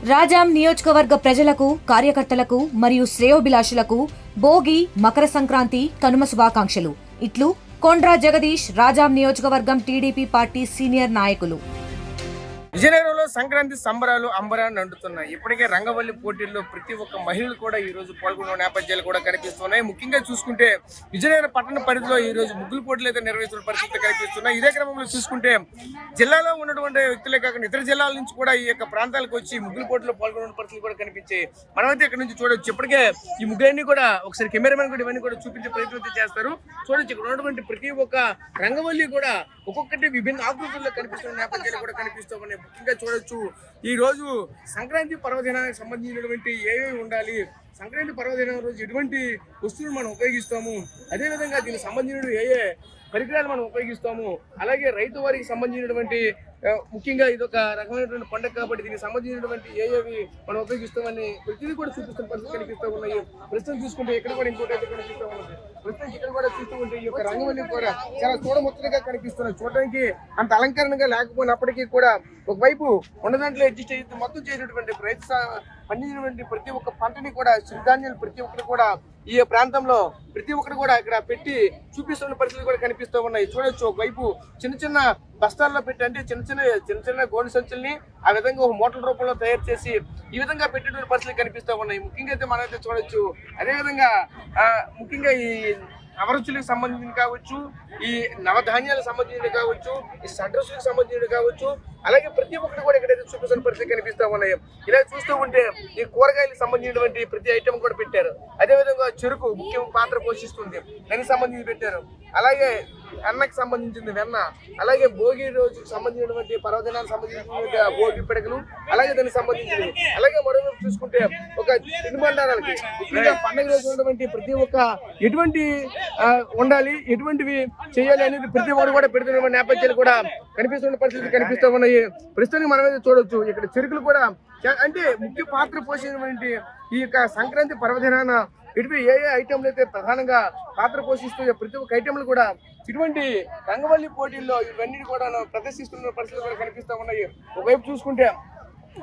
రాజాం నియోజకవర్గ ప్రజలకు, కార్యకర్తలకు మరియు శ్రేయోభిలాషులకు భోగి, మకర సంక్రాంతి, కనుమ శుభాకాంక్షలు. ఇట్లు కొండ్రా జగదీష్, రాజాం నియోజకవర్గం టీడీపీ పార్టీ సీనియర్ నాయకులు. విజయనగరంలో సంక్రాంతి సంబరాలు అంబరాన్ని అంటున్నాయి. ఇప్పటికే రంగవల్లి పోటీల్లో ప్రతి ఒక్క మహిళలు కూడా ఈ రోజు పాల్గొన్న నేపథ్యాలు కూడా కనిపిస్తున్నాయి. ముఖ్యంగా చూసుకుంటే విజయనగరం పట్టణ పరిధిలో ఈ రోజు ముగ్గులు పోటీలు అయితే నిర్వహిస్తున్న పరిస్థితులు కనిపిస్తున్నాయి. ఇదే క్రమంలో చూసుకుంటే జిల్లాలో ఉన్నటువంటి వ్యక్తులే కాకుండా ఇతర జిల్లాల నుంచి కూడా ఈ యొక్క ప్రాంతాలకు వచ్చి ముగ్గులు పోటీలో పాల్గొన్న పరిస్థితులు కూడా కనిపించాయి. మనమైతే ఇక్కడ నుంచి చూడొచ్చు. ఇప్పటికే ఈ ముగ్గులన్నీ కూడా ఒకసారి కెమెరామెన్ కూడా ఇవన్నీ కూడా చూపించే ప్రయత్నం చేస్తారు. చూడొచ్చు ఇక్కడ ఉన్నటువంటి ప్రతి ఒక్క రంగవల్లి కూడా ఒక్కొక్కటి విభిన్న ఆకృతుల్లో కనిపిస్తున్న నేపథ్యాలు కూడా కనిపిస్తూ ఉన్నాయి. ముఖ్యంగా చూడొచ్చు ఈ రోజు సంక్రాంతి పర్వదినానికి సంబంధించినటువంటి ఏవేవి ఉండాలి, సంక్రాంతి పర్వదినం రోజు ఎటువంటి వస్తువులు మనం ఉపయోగిస్తాము, అదేవిధంగా దీనికి సంబంధించిన ఏ పరికరాలు మనం ఉపయోగిస్తాము, అలాగే రైతు వారికి సంబంధించినటువంటి ముఖ్యంగా ఇది ఒక రకమైనటువంటి పండుగ కాబట్టి దీనికి సంబంధించినటువంటి ఏవి మనం ఉపయోగిస్తామని ప్రతిదీ కూడా చూపిస్తున్న పరిస్థితి కనిపిస్తూ ఉన్నాయి. ప్రస్తుతం చూసుకుంటే ఇక్కడ కూడా ఇంకోటి అయితే కనిపిస్తూ ఉన్నది. ప్రస్తుతం ఇక్కడ కూడా చూస్తూ ఉంటే ఈ యొక్క రంగవల్లి కూడా చాలా చూడముచ్చటగా కనిపిస్తున్నాయి. చూడడానికి అంత అలంకరణగా లేకపోయినప్పటికీ కూడా ఒకవైపు ఉన్నదాంట్లో అడ్జస్ట్ అయితే మొత్తం చేసినటువంటి పండించినటువంటి ప్రతి ఒక్క పంటని కూడా సిరిధాన్యాలు ప్రతి ఒక్కరు కూడా ఈ ప్రాంతంలో ప్రతి ఒక్కరు కూడా ఇక్కడ పెట్టి చూపిస్తున్న పరిస్థితులు కూడా కనిపిస్తూ ఉన్నాయి. చూడొచ్చు ఒకవైపు చిన్న చిన్న బస్తాల్లో పెట్టి అంటే చిన్న చిన్న గోనె సంచుల్ని ఆ విధంగా ఒక మోటార్ రూపంలో తయారు చేసి ఈ విధంగా పెట్టేటువంటి పరిస్థితులు కనిపిస్తూ ఉన్నాయి. ముఖ్యంగా అయితే మనమైతే చూడొచ్చు. అదేవిధంగా ముఖ్యంగా ఈ నవరుచులకు సంబంధించిన కావచ్చు, ఈ నవధాన్యాలకు సంబంధించినవి కావచ్చు, ఈ సడ్రస్లకు సంబంధించినవి కావచ్చు, అలాగే ప్రతి ఒక్కటి కూడా ఇక్కడైతే చూపిస్తున్న పరిస్థితి కనిపిస్తూ ఉన్నాయి. ఇలా చూస్తూ ఉంటే ఈ కూరగాయలకు సంబంధించినటువంటి ప్రతి ఐటమ్ కూడా పెట్టారు. అదేవిధంగా చెరుకు ముఖ్య పాత్ర పోషిస్తుంది, దానికి సంబంధించి పెట్టారు. అలాగే అన్నకి సంబంధించింది వెన్న, అలాగే భోగి రోజుకి సంబంధించినటువంటి పర్వదినానికి సంబంధించిన భోగి పిడకలు, అలాగే దానికి సంబంధించినవి. అలాగే మరోవైపు చూసుకుంటే ఒక తినుబండారాలకి ముఖ్యంగా పండుగ రోజు ఉన్నటువంటి ప్రతి ఒక్క ఎటువంటి ఉండాలి, ఎటువంటివి చేయాలి అనేది ప్రతి ఒక్కరు కూడా పెడుతున్న నేపథ్యాలు కూడా కనిపిస్తున్న పరిస్థితి కనిపిస్తూ ఉన్నాయి. ప్రస్తుతానికి మనమైతే చూడొచ్చు ఇక్కడ చెరుకులు కూడా అంటే ముఖ్య పాత్ర పోషించినటువంటి ఈ యొక్క సంక్రాంతి పర్వదినాన ఇటువంటి ఏ ఐటెంలు అయితే ప్రధానంగా పాత్ర పోషిస్తూ ప్రతి ఒక్క ఐటెంలు కూడా ఇటువంటి రంగవల్లి పోటీల్లో ఇవన్నీ కూడా ప్రదర్శిస్తున్న పరిస్థితులు కూడా కనిపిస్తూ ఉన్నాయి. ఒకవైపు చూసుకుంటే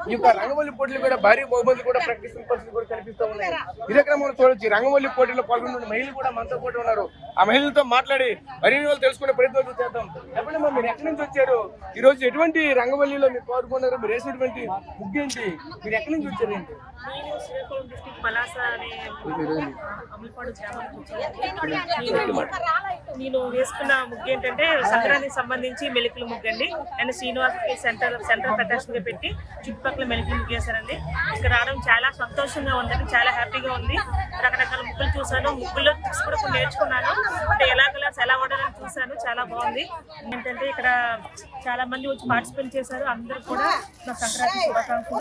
ఈ యొక్క రంగవల్లి పోటీలు కూడా భారీ బహుమతులు కూడా ప్రకటిస్తున్న పరిస్థితులు కూడా కనిపిస్తూ ఉన్నాయి. ఇదే క్రమంలో చూడొచ్చు రంగవల్లి పోటీలో పాల్గొన్న మహిళలు కూడా మనతో పాటు ఉన్నారు. ఆ మహిళలతో మాట్లాడి మరిన్ని వాళ్ళు తెలుసుకునే ప్రయత్నం చేద్దాం. చెప్పండి, మీరు ఎక్కడి నుంచి వచ్చారు, ఈ రోజు ఎటువంటి రంగవల్లిలో మీరు పాల్గొన్నారు, మీరు వేసినటువంటి ముగ్గు ఏంటి, మీరు ఎక్కడి నుంచి వచ్చారు ఏంటి? నేను వేసుకున్న ముగ్గు ఏంటంటే సంక్రాంతికి సంబంధించి మెలికల ముగ్గు అండి. అండ్ శ్రీనివాస్ సెంటర్ ప్రదర్శనగా పెట్టి చుట్టుపక్కల మెలికలు ముగ్గు వేశారండి. ఇక్కడ రావడం చాలా సంతోషంగా ఉందండి, చాలా హ్యాపీగా ఉంది. రకరకాల ముగ్గులు చూసాను, ముగ్గుల్లో కూడా కొన్ని నేర్చుకున్నాను. అంటే ఎలా కలర్స్ ఎలా వాడాలని చూసాను, చాలా బాగుంది. ఏంటంటే ఇక్కడ చాలా మంది వచ్చి పార్టిసిపేట్ చేశారు. అందరూ కూడా నా సంక్రాంతి శుభాకాంక్షలు.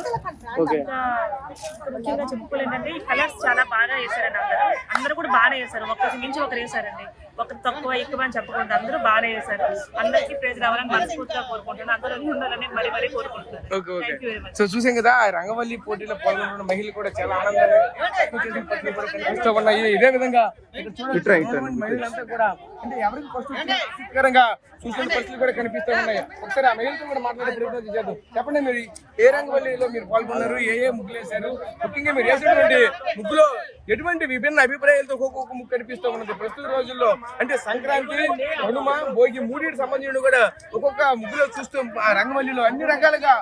ముఖ్యంగా చెప్పుకోలేదండి, ఈ కలర్స్ చాలా బాగా వేశారండి. అందరూ కూడా బాగానే వేశారు, ఒకరికి మించి ఒకరు వేశారండి. ఒకరు తక్కువ ఎక్కువ అని చెప్పకుండా అందరూ బాగానే వేశారు. అందరికీ ప్రైజ్ రావాలని మనస్ఫూర్తిగా కోరుకుంటున్నాను. అందరూ ఉండాలని మరీ కోరుకుంటున్నాను. సో చూసాం కదా, రంగవల్లి పోటీలో పాల్గొన్న మహిళలు కూడా చాలా ఆనందంగా కనిపిస్తూ ఉన్నాయి. ఇదే విధంగా మహిళలంతా కూడా అంటే ఎవరికి కష్టకరంగా చూసిన పరిస్థితులు కూడా కనిపిస్తూ ఉన్నాయి. ఒకసారి ఆ మహిళలతో కూడా మాట్లాడే ప్రయత్నం చేద్దాం. చెప్పండి, మీరు ఏ రంగవల్లిలో మీరు పాల్గొన్నారు, ఏ ముగ్గులు వేశారు, ముఖ్యంగా మీరు వేసినటువంటి ముగ్గులో ఎటువంటి విభిన్న అభిప్రాయాలతో ఒక్కొక్క ముగ్గు కనిపిస్తూ ఉన్నది ప్రస్తుత రోజుల్లో? అంటే సంక్రాంతి, హనుమ, భోగి మూడింటికి సంబంధించిన కూడా ఒక్కొక్క ముగ్గులో చూస్తూ ఆ రంగవల్లిలో అన్ని రకాలుగా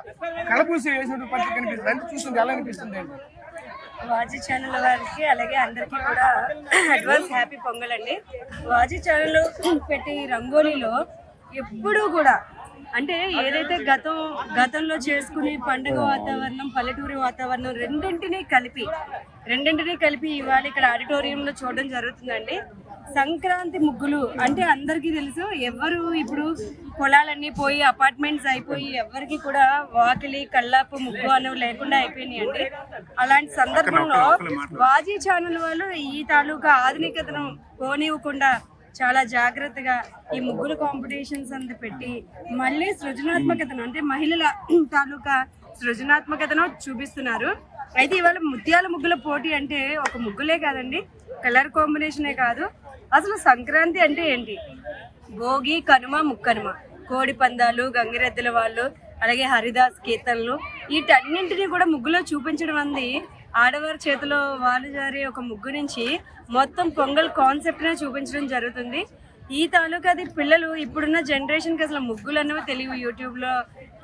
కలపూసి వేసినటువంటి పరిస్థితి కనిపిస్తుంది. అంటే చూస్తుంది ఎలా అనిపిస్తుంది అండి? వాజీ ఛానల్ వారికి అలాగే అందరికీ కూడా అడ్వాన్స్ హ్యాపీ పొంగల్ అండి. వాజీ ఛానల్ పెట్టి రంగోలీలో ఎప్పుడూ కూడా అంటే ఏదైతే గతంలో చేసుకునే పండుగ వాతావరణం, పల్లెటూరి వాతావరణం రెండింటినీ కలిపి ఇవాళ ఇక్కడ ఆడిటోరియంలో చూడడం జరుగుతుందండి. సంక్రాంతి ముగ్గులు అంటే అందరికీ తెలుసు. ఎవరు ఇప్పుడు పొలాలన్నీ పోయి అపార్ట్మెంట్స్ అయిపోయి ఎవరికి కూడా వాకిలి కల్లాపు ముగ్గు అనేవి లేకుండా అయిపోయినాయండి. అలాంటి సందర్భంలో వాజీ ఛానల్ వాళ్ళు ఈ తాలూకా ఆధునికతను పోనివ్వకుండా చాలా జాగ్రత్తగా ఈ ముగ్గుల కాంపిటీషన్స్ అంతా పెట్టి మళ్ళీ సృజనాత్మకతను అంటే మహిళల తాలూకా సృజనాత్మకతను చూపిస్తున్నారు. అయితే ఇవాళ ముత్యాల ముగ్గుల పోటీ అంటే ఒక ముగ్గులే కాదండి, కలర్ కాంబినేషనే కాదు, అసలు సంక్రాంతి అంటే ఏంటి, భోగి, కనుమ, ముక్కనుమ, కోడి పందాలు, గంగిరెద్దుల వాళ్ళు, అలాగే హరిదాస్ కీర్తనలు వీటన్నింటినీ కూడా ముగ్గులో చూపించడం అంది ఆడవారి చేతిలో వాళ్ళు జారి ఒక ముగ్గు నుంచి మొత్తం పొంగల్ కాన్సెప్ట్నే చూపించడం జరుగుతుంది. ఈ తాలూకాది పిల్లలు ఇప్పుడున్న జనరేషన్కి అసలు ముగ్గులు అనేవి తెలియవు. యూట్యూబ్లో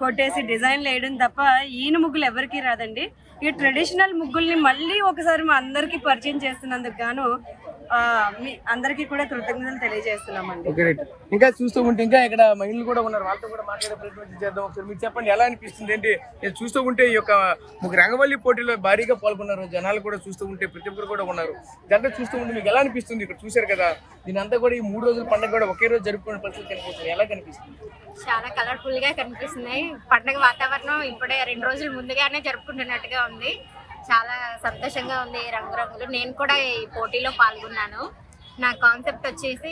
కొట్టేసి డిజైన్లు వేయడం తప్ప ఈయన ముగ్గులు ఎవరికీ రాదండి. ఈ ట్రెడిషనల్ ముగ్గుల్ని మళ్ళీ ఒకసారి మా అందరికీ పరిచయం చేస్తున్నందుకు గాను మీ అందరికీ కూడా కృతజ్ఞతలు తెలియజేస్తున్నామండి. ఇంకా చూస్తూ ఉంటే ఇంకా ఇక్కడ మహిళలు కూడా ఉన్నారు, వాళ్ళతో కూడా మాట్లాడే ప్రయత్నం చేద్దాం. ఒకసారి మీరు చెప్పండి, ఎలా అనిపిస్తుంది ఏంటి? నేను చూస్తూ ఉంటే ఈ యొక్క రంగవల్లి పోటీలో భారీగా పాల్గొన్నారు జనాలు కూడా, చూస్తూ ఉంటే ప్రతి ఒక్కరు కూడా ఉన్నారు. ఇదంతా చూస్తూ ఉంటే మీకు ఎలా అనిపిస్తుంది? ఇక్కడ చూశారు కదా, దీని అంతా కూడా ఈ 3 రోజుల పండుగ కూడా ఒకే రోజు జరుపుకునే పరిస్థితి కనిపిస్తుంది. ఎలా కనిపిస్తుంది? చాలా కలర్ఫుల్ గా కనిపిస్తున్నాయి. పండుగ వాతావరణం ఇప్పుడే 2 రోజులు ముందుగానే జరుపుకుంటున్నట్టుగా ఉంది. చాలా సంతోషంగా ఉంది. రంగురంగులు. నేను కూడా ఈ పోటీలో పాల్గొన్నాను. నా కాన్సెప్ట్ వచ్చేసి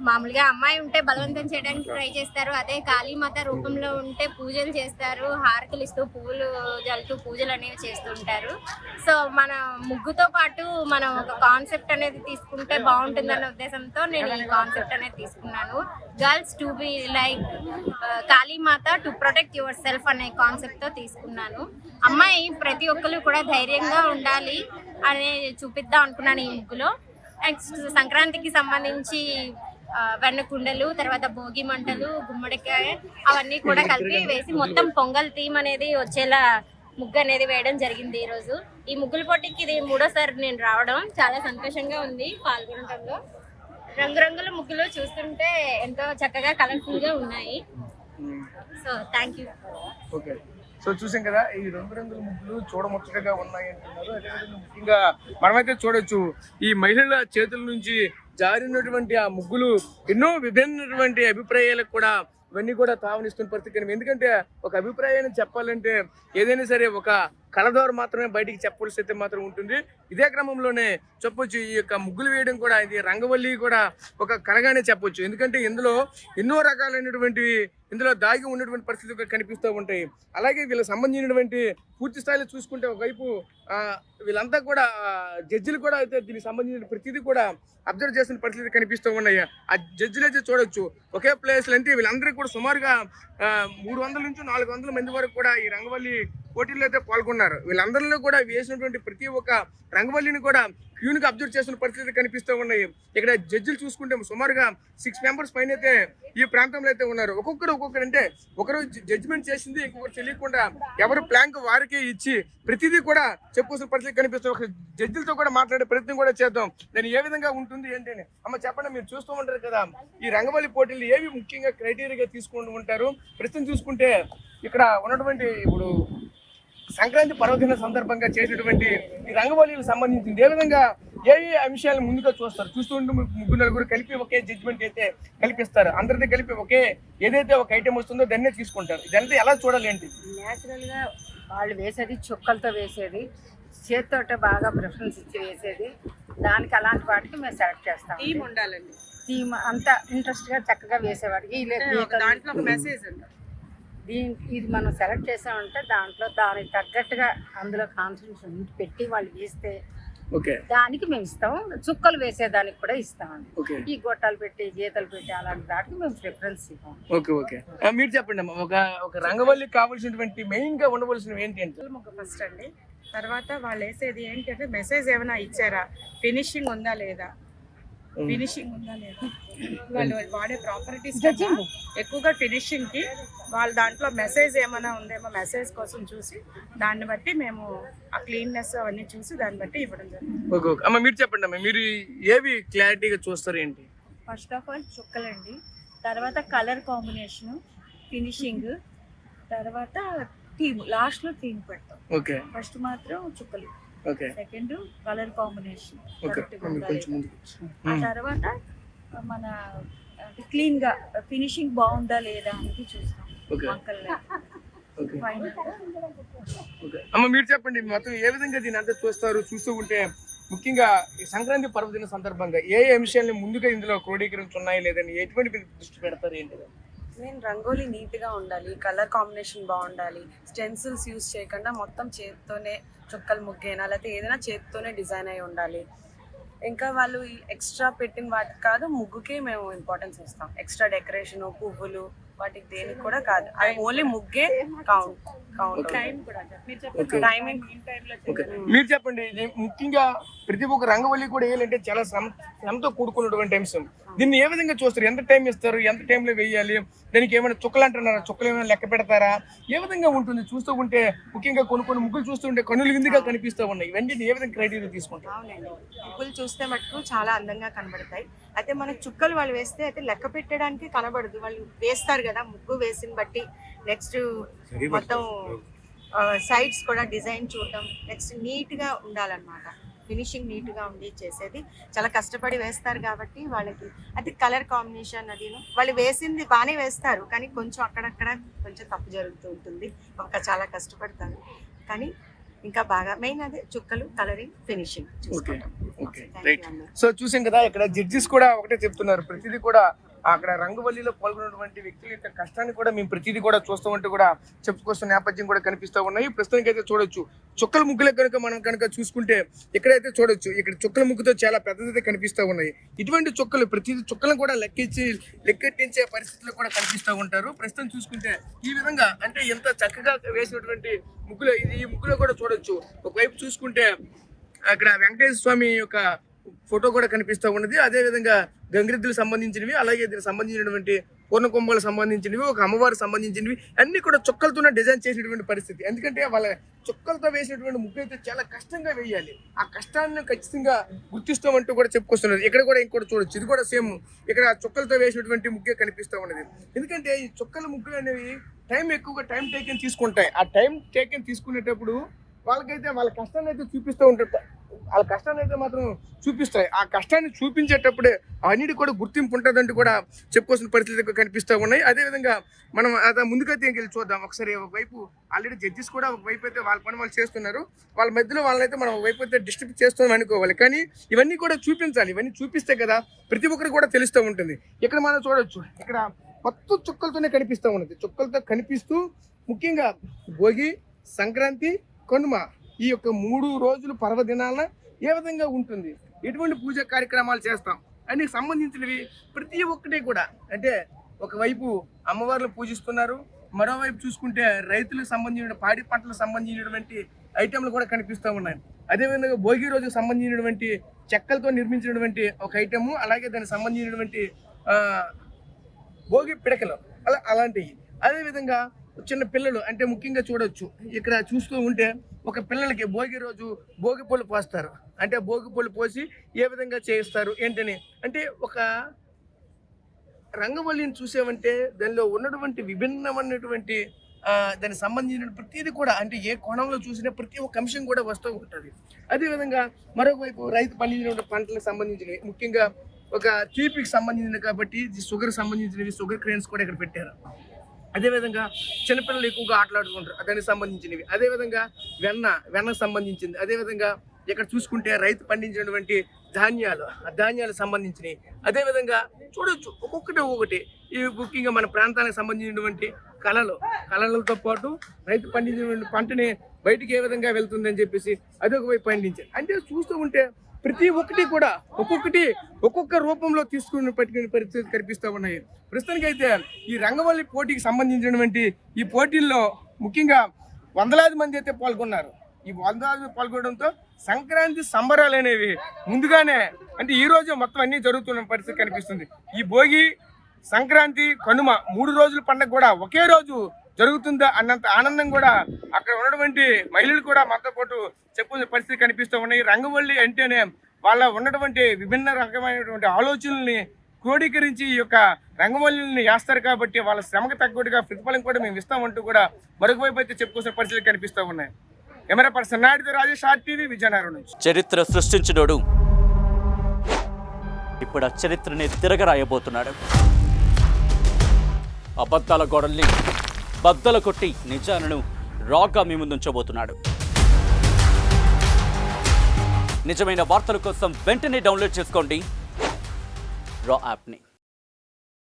మామూలుగా అమ్మాయి ఉంటే బలవంతం చేయడానికి ట్రై చేస్తారు, అదే కాళీమాత రూపంలో ఉంటే పూజలు చేస్తారు, హారతులు ఇస్తూ పువ్వులు జల్లుతూ పూజలు అనేవి చేస్తుంటారు. సో మన ముగ్గుతో పాటు మనం ఒక కాన్సెప్ట్ అనేది తీసుకుంటే బాగుంటుందన్న ఉద్దేశంతో నేను ఈ కాన్సెప్ట్ అనేది తీసుకున్నాను. Girls to be like Kalimata to protect your self అనే కాన్సెప్ట్తో తీసుకున్నాను. అమ్మాయి ప్రతి ఒక్కరు కూడా ధైర్యంగా ఉండాలి అని చూపిద్దాం అనుకున్నాను ఈ ముగ్గులో. నెక్స్ట్ సంక్రాంతికి సంబంధించి వెన్న కుండలు, తర్వాత భోగి మంటలు, గుమ్మడికాయ అవన్నీ కూడా కలిపి వేసి మొత్తం పొంగల్ థీమ్ అనేది వచ్చేలా ముగ్గు అనేది వేయడం జరిగింది. ఈరోజు ఈ ముగ్గుల పోటీకి ఇది 3వ సారి నేను రావడం. చాలా సంతోషంగా ఉంది పాల్గొనడంలో. రంగురంగుల ముగ్గులు చూస్తుంటే ఎంతో చక్కగా కలర్ఫుల్ గా ఉన్నాయి. So thank you. Okay, so చూసాం కదా, ఈ రంగురంగుల ముగ్గులు చూడముచ్చటగా ఉన్నాయి అంటున్నారు. అదేవిధంగా ముఖ్యంగా మనమైతే చూడొచ్చు, ఈ మహిళల చేతుల నుంచి జారినటువంటి ఆ ముగ్గులు ఎన్నో విభిన్నటువంటి అభిప్రాయాలకు కూడా ఇవన్నీ కూడా తావనిస్తున్న పరిస్థితి. ఎందుకంటే ఒక అభిప్రాయాన్ని చెప్పాలంటే ఏదైనా సరే ఒక కళ ద్వారా మాత్రమే బయటికి చెప్పవలసి అయితే మాత్రం ఉంటుంది. ఇదే క్రమంలోనే చెప్పొచ్చు, ఈ యొక్క ముగ్గులు వేయడం కూడా ఇది రంగవల్లి కూడా ఒక కళగానే చెప్పొచ్చు. ఎందుకంటే ఇందులో ఎన్నో రకాలైనటువంటి ఇందులో దాగి ఉన్నటువంటి పరిస్థితులు కనిపిస్తూ ఉంటాయి. అలాగే వీళ్ళకి సంబంధించినటువంటి పూర్తి స్థాయిలో చూసుకుంటే ఒకవైపు వీళ్ళంతా కూడా జడ్జిలు కూడా అయితే దీనికి సంబంధించిన ప్రతిదీ కూడా అబ్జర్వ్ చేసిన పరిస్థితి కనిపిస్తూ ఉన్నాయి. ఆ జడ్జిలు అయితే చూడొచ్చు ఒకే ప్లేస్లో అంటే వీళ్ళందరూ కూడా సుమారుగా 300 నుంచి 400 మంది వరకు కూడా ఈ రంగవల్లి పోటీల్లో అయితే పాల్గొన్నారు. వీళ్ళందరిలో కూడా వేసినటువంటి ప్రతి ఒక్క రంగవల్లిని కూడా క్యూన్గా అబ్జర్వ్ చేసిన పరిస్థితి కనిపిస్తూ ఉన్నాయి. ఇక్కడ జడ్జిలు చూసుకుంటే సుమారుగా 6 మెంబర్స్ పైన అయితే ఈ ప్రాంతంలో అయితే ఉన్నారు. ఒక్కొక్కరు అంటే ఒకరు జడ్జిమెంట్ చేసింది ఇంకొకరు తెలియకుండా ఎవరు ప్లాంక్ వారికి ఇచ్చి ప్రతిదీ కూడా చెప్పుకోవాల్సిన పరిస్థితి కనిపిస్తుంది. ఒక జడ్జిలతో కూడా మాట్లాడే ప్రయత్నం కూడా చేద్దాం. దాన్ని ఏ విధంగా ఉంటుంది ఏంటి అని. అమ్మ చెప్పండి, మీరు చూస్తూ ఉంటారు కదా, ఈ రంగవల్లి పోటీలు ఏవి ముఖ్యంగా క్రైటీరియాగా తీసుకుంటూ ఉంటారు? ప్రస్తుతం చూసుకుంటే ఇక్కడ ఉన్నటువంటి ఇప్పుడు సంక్రాంతి పర్వదిన సందర్భంగా చేసినటువంటి ఈ రంగవల్లికి సంబంధించింది ఏ విధంగా ఏ అంశాలను ముందుగా చూస్తారు? చూస్తుంటే 3-4 కలిపి ఒకే జడ్జిమెంట్ అయితే కల్పిస్తారు. అందరితో కలిపి ఒకే ఏదైతే ఒక ఐటెం వస్తుందో దాన్నే తీసుకుంటారు. ఇదంతా ఎలా చూడాలి ఏంటి? న్యాచురల్గా వాళ్ళు వేసేది చుక్కలతో వేసేది, చేతితో బాగా ప్రిఫరెన్స్ ఇచ్చి వేసేది, దానికి అలాంటి వాటికి మేము సెలెక్ట్ చేస్తాం. టీమ్ ఉండాలండి. టీమ్ అంతా ఇంట్రెస్ట్గా చక్కగా వేసేవాడికి దాంట్లో మెసేజ్ ఉంటుంది. ఇది మనం సెలెక్ట్ చేసామంటే దాంట్లో దానికి తగ్గట్టుగా అందులో కాన్సన్ట్రేషన్ పెట్టి వాళ్ళు వేస్తే దానికి మేము ఇస్తాం. చుక్కలు వేసేదానికి కూడా ఇస్తామండి. ఈ గొట్టాలు పెట్టి గీతలు పెట్టి అలాంటి దానికి మేము ప్రిఫరెన్స్ ఇవ్వం. ఓకే, మీరు చెప్పండి అమ్మా, ఒక రంగవల్లికి కావాల్సినటువంటి మెయిన్ గా ఉండవలసినవి ఏంటి అంటే? ఫస్ట్ అండి, తర్వాత వాళ్ళు వేసేది ఏంటంటే మెసేజ్ ఏమైనా ఇచ్చారా, ఫినిషింగ్ ఉందా లేదా, వాళ్ళు వాడే ప్రాపర్టీస్ ఎక్కువగా ఫినిషింగ్ కి వాళ్ళ దాంట్లో మెసేజ్ ఏమైనా ఉందేమో మెసేజ్ కోసం చూసి దాన్ని బట్టి మేము ఆ క్లీన్నెస్ అవన్నీ చూసి దాన్ని బట్టి ఇవ్వడం జరుగుతుంది. అమ్మ మీరు చెప్పండి అమ్మా, మీరు ఏవి క్లారిటీగా చూస్తారు ఏంటి? ఫస్ట్ ఆఫ్ ఆల్ చుక్కలండి, తర్వాత కలర్ కాంబినేషన్, ఫినిషింగ్, తర్వాత థీమ్, లాస్ట్ లో థీమ్ పెడతాం. ఫస్ట్ మాత్రం చుక్కలు, సెకండ్ కలర్ కాంబినేషన్, ఆ తర్వాత మన క్లీన్ గా ఫినిషింగ్ బాగుందా లేదా అనేది చూస్తాం. అమ్మ మీరు చెప్పండి, మొత్తం ఏ విధంగా దీని అంతా చూస్తారు? చూస్తూ ఉంటే ముఖ్యంగా ఈ సంక్రాంతి పర్వదిన సందర్భంగా ఏ అంశాలని ముందుగా ఇందులో క్రోడీకరించున్నాయి లేదని ఎటువంటి దృష్టి పెడతారు ఏంటి? మెయిన్ రంగోలీ నీట్గా ఉండాలి, కలర్ కాంబినేషన్ బాగుండాలి, స్టెన్సిల్స్ యూజ్ చేయకుండా మొత్తం చేతితోనే చుక్కలు ముగ్గైనా లేకపోతే ఏదైనా చేతితోనే డిజైన్ అయి ఉండాలి. ఇంకా వాళ్ళు ఎక్స్ట్రా పెట్టిన వాటికి కాదు, ముగ్గుకే మేము ఇంపార్టెన్స్ ఇస్తాం. ఎక్స్ట్రా డెకరేషన్, పువ్వులు వాటికి దేనికి కూడా కాదు. అది ఓన్లీ ముగ్గే కౌంట్ టైమింగ్. మీరు చెప్పండి, ఇది ముఖ్యంగా ప్రతి ఒక్క రంగవల్లి కూడా వేయాలంటే చాలా శ్రమతో కూడుకున్నటువంటి అంశం. దీన్ని ఏ విధంగా చూస్తారు? ఎంత టైం ఇస్తారు? ఎంత టైంలో వేయాలి? దానికి ఏమైనా చుక్కలు అంటున్నారా? చుక్కలు ఏమైనా లెక్క పెడతారా? ఏ విధంగా ఉంటుంది? చూస్తూ ఉంటే ముఖ్యంగా కొన్ని ముగ్గులు చూస్తూ ఉంటే కన్నులు విందుగా కనిపిస్తూ ఉన్నాయి. ఇవన్నీ ఏ విధంగా క్రైటీరియా తీసుకుంటారు? అవునండి, ముగ్గులు చూస్తే మటుకు చాలా అందంగా కనబడతాయి. అయితే మనకు చుక్కలు వాళ్ళు వేస్తే అయితే లెక్క పెట్టడానికి కనబడదు. వాళ్ళు వేస్తారు కదా, ముగ్గు వేసిన బట్టి నెక్స్ట్ మొత్తం సైడ్స్ కూడా డిజైన్ చూడటం, నెక్స్ట్ నీట్గా ఉండాలన్నమాట. ఫినిషింగ్ నీట్గా ఉండి చేసేది చాలా కష్టపడి వేస్తారు కాబట్టి వాళ్ళకి అది కలర్ కాంబినేషన్ అది వాళ్ళు వేసింది బాగానే వేస్తారు, కానీ కొంచెం అక్కడక్కడ కొంచెం తప్పు జరుగుతూ ఉంటుంది. ఒక చాలా కష్టపడతారు, కానీ ఇంకా బాగా మెయిన్ అదే చుక్కలు, కలరింగ్, ఫినిషింగ్. సో చూసాం కదా, ఇక్కడ జడ్జిస్ కూడా ఒకటే చెప్తున్నారు, ప్రతిదీ కూడా అక్కడ రంగవల్లిలో పాల్గొన్నటువంటి వ్యక్తుల యొక్క కష్టాన్ని కూడా మేము ప్రతిదీ కూడా చూస్తూ ఉంటే కూడా చెప్పుకొస్తున్న నేపథ్యం కూడా కనిపిస్తూ ఉన్నాయి. ప్రస్తుతానికి అయితే చూడొచ్చు చుక్కల ముగ్గులే కనుక మనం కనుక చూసుకుంటే ఇక్కడైతే చూడొచ్చు, ఇక్కడ చుక్కల ముగ్గుతో చాలా పెద్దదైతే కనిపిస్తూ ఉన్నాయి. ఇటువంటి చుక్కలు ప్రతి చుక్కలను కూడా లెక్కెట్టించే పరిస్థితులు కూడా కనిపిస్తూ ఉంటారు. ప్రస్తుతం చూసుకుంటే ఈ విధంగా అంటే ఎంత చక్కగా వేసినటువంటి ముగ్గులు, ఈ ముగ్గులో కూడా చూడొచ్చు. ఒకవైపు చూసుకుంటే అక్కడ వెంకటేశ్వర స్వామి యొక్క ఫోటో కూడా కనిపిస్తూ ఉన్నది. అదేవిధంగా గంగిరెద్దులకు సంబంధించినవి, అలాగే దీనికి సంబంధించినటువంటి పూర్ణ కుంభాలకు సంబంధించినవి, ఒక అమ్మవారికి సంబంధించినవి అన్ని కూడా చుక్కలతోనే డిజైన్ చేసినటువంటి పరిస్థితి. ఎందుకంటే వాళ్ళ చుక్కలతో వేసినటువంటి ముగ్గు అయితే చాలా కష్టంగా వేయాలి. ఆ కష్టాన్ని ఖచ్చితంగా గుర్తిస్తామంటూ కూడా చెప్పుకొస్తున్నారు. ఇక్కడ కూడా ఇంకోటి చూడొచ్చు, ఇది కూడా సేమ్ ఇక్కడ చుక్కలతో వేసినటువంటి ముగ్గే కనిపిస్తూ ఉన్నది. ఎందుకంటే ఈ చుక్కల ముగ్గులు అనేవి ఎక్కువగా టైం టేకెన్ తీసుకుంటాయి. ఆ టైం టేకెన్ తీసుకునేటప్పుడు వాళ్ళకైతే వాళ్ళ కష్టాన్ని అయితే చూపిస్తూ ఉంటారు. వాళ్ళ కష్టాన్ని అయితే మాత్రం చూపిస్తాయి. ఆ కష్టాన్ని చూపించేటప్పుడే అన్నిటి కూడా గుర్తింపు ఉంటుందంటూ కూడా చెప్పుకోవాల్సిన పరిస్థితులు కనిపిస్తూ ఉన్నాయి. అదేవిధంగా మనం ముందుకైతే వెళ్ళి చూద్దాం ఒకసారి. ఒకవైపు ఆల్రెడీ జడ్జిస్ కూడా ఒకవైపు అయితే వాళ్ళ పని వాళ్ళు చేస్తున్నారు. వాళ్ళ మధ్యలో వాళ్ళైతే మనం ఒకవైపు అయితే డిస్టర్బ్ చేస్తాం అనుకోవాలి, కానీ ఇవన్నీ కూడా చూపించాలి. ఇవన్నీ చూపిస్తే కదా ప్రతి ఒక్కరు కూడా తెలుస్తూ ఉంటుంది. ఇక్కడ మనం చూడొచ్చు, ఇక్కడ మొత్తం చుక్కలతోనే కనిపిస్తూ ఉన్నది. చుక్కలతో కనిపిస్తూ ముఖ్యంగా భోగి, సంక్రాంతి, కనుమ ఈ యొక్క 3 రోజులు పర్వదినాల ఏ విధంగా ఉంటుంది, ఎటువంటి పూజ కార్యక్రమాలు చేస్తాం అనికి సంబంధించినవి ప్రతి ఒక్కటి కూడా అంటే ఒకవైపు అమ్మవార్లు పూజిస్తున్నారు, మరోవైపు చూసుకుంటే రైతులకు సంబంధించిన పాడి పంటలకు సంబంధించినటువంటి ఐటెంలు కూడా కనిపిస్తూ ఉన్నాయి. అదేవిధంగా భోగి రోజుకు సంబంధించినటువంటి చెక్కలతో నిర్మించినటువంటి ఒక ఐటెము, అలాగే దానికి సంబంధించినటువంటి భోగి పిడకలు అలాంటివి. అదేవిధంగా చిన్న పిల్లలు అంటే ముఖ్యంగా చూడొచ్చు, ఇక్కడ చూస్తూ ఉంటే ఒక పిల్లలకి భోగి రోజు భోగి పళ్ళు పోస్తారు. అంటే భోగి పళ్ళు పోసి ఏ విధంగా చేయిస్తారు ఏంటని అంటే ఒక రంగవల్లిని చూసామంటే దానిలో ఉన్నటువంటి విభిన్నమైనటువంటి దానికి సంబంధించిన ప్రతిదీ కూడా అంటే ఏ కోణంలో చూసినా ప్రతి ఒక్క అంశం కూడా వస్తూ ఉంటుంది. అదేవిధంగా మరొకవైపు రైతు పండించిన పంటలకు సంబంధించినవి, ముఖ్యంగా ఒక తీపికి సంబంధించినవి కాబట్టి షుగర్ సంబంధించినవి షుగర్ క్రేన్స్ కూడా ఇక్కడ పెట్టారు. అదేవిధంగా చిన్నపిల్లలు ఎక్కువగా ఆటలాడుకుంటారు, దానికి సంబంధించినవి. అదేవిధంగా వెన్నకు సంబంధించింది. అదేవిధంగా ఇక్కడ చూసుకుంటే రైతు పండించినటువంటి ధాన్యాలకు సంబంధించినవి. అదేవిధంగా చూడొచ్చు ఒక్కొక్కటి ఈ ముఖ్యంగా మన ప్రాంతానికి సంబంధించినటువంటి కళలతో పాటు రైతు పండించినటువంటి పంటని బయటికి ఏ విధంగా వెళ్తుందని చెప్పేసి అదొక వైపు పండించారు. అంటే చూస్తూ ఉంటే ప్రతి ఒక్కటి కూడా ఒక్కొక్క రూపంలో తీసుకుని పట్టుకునే పరిస్థితి కనిపిస్తూ ఉన్నాయి. ప్రస్తుతానికి అయితే ఈ రంగవల్లి పోటీకి సంబంధించినటువంటి ఈ పోటీల్లో ముఖ్యంగా వందలాది మంది అయితే పాల్గొన్నారు. ఈ వందలాది పాల్గొనడంతో సంక్రాంతి సంబరాలు అనేవి ముందుగానే అంటే ఈ రోజు మొత్తం అన్ని జరుగుతున్న పరిస్థితి కనిపిస్తుంది. ఈ భోగి, సంక్రాంతి, కనుమ 3 రోజుల పండుగ కూడా ఒకే రోజు జరుగుతుందా అన్నంత ఆనందం కూడా అక్కడ ఉన్నటువంటి మహిళలు కూడా మనతో పాటు చెప్పుకునే పరిస్థితి కనిపిస్తూ ఉన్నాయి. రంగవల్లి అంటేనే వాళ్ళ ఉన్నటువంటి విభిన్న రకమైనటువంటి ఆలోచనల్ని క్రోడీకరించి ఈ యొక్క రంగవల్లిని వేస్తారు కాబట్టి వాళ్ళ శ్రమకు తగ్గట్టుగా ప్రతిఫలం కూడా మేము ఇస్తామంటూ కూడా మరొక వైపు అయితే చెప్పుకోసిన పరిస్థితులు కనిపిస్తూ ఉన్నాయి. కెమెరా పర్సన్ నాయుడుతో రాజేష్, RTV, విజయనగరం నుంచి. చరిత్ర సృష్టించినోడు ఇప్పుడు ఆ చరిత్రని తిరగరాయబోతున్నాడు. అబద్ధాల గోడల్ని బద్దలు కొట్టి నిజాలను రాగా మీ ముందుంచబోతున్నాడు. నిజమైన వార్తల కోసం వెంటనే డౌన్లోడ్ చేసుకోండి రా యాప్ని.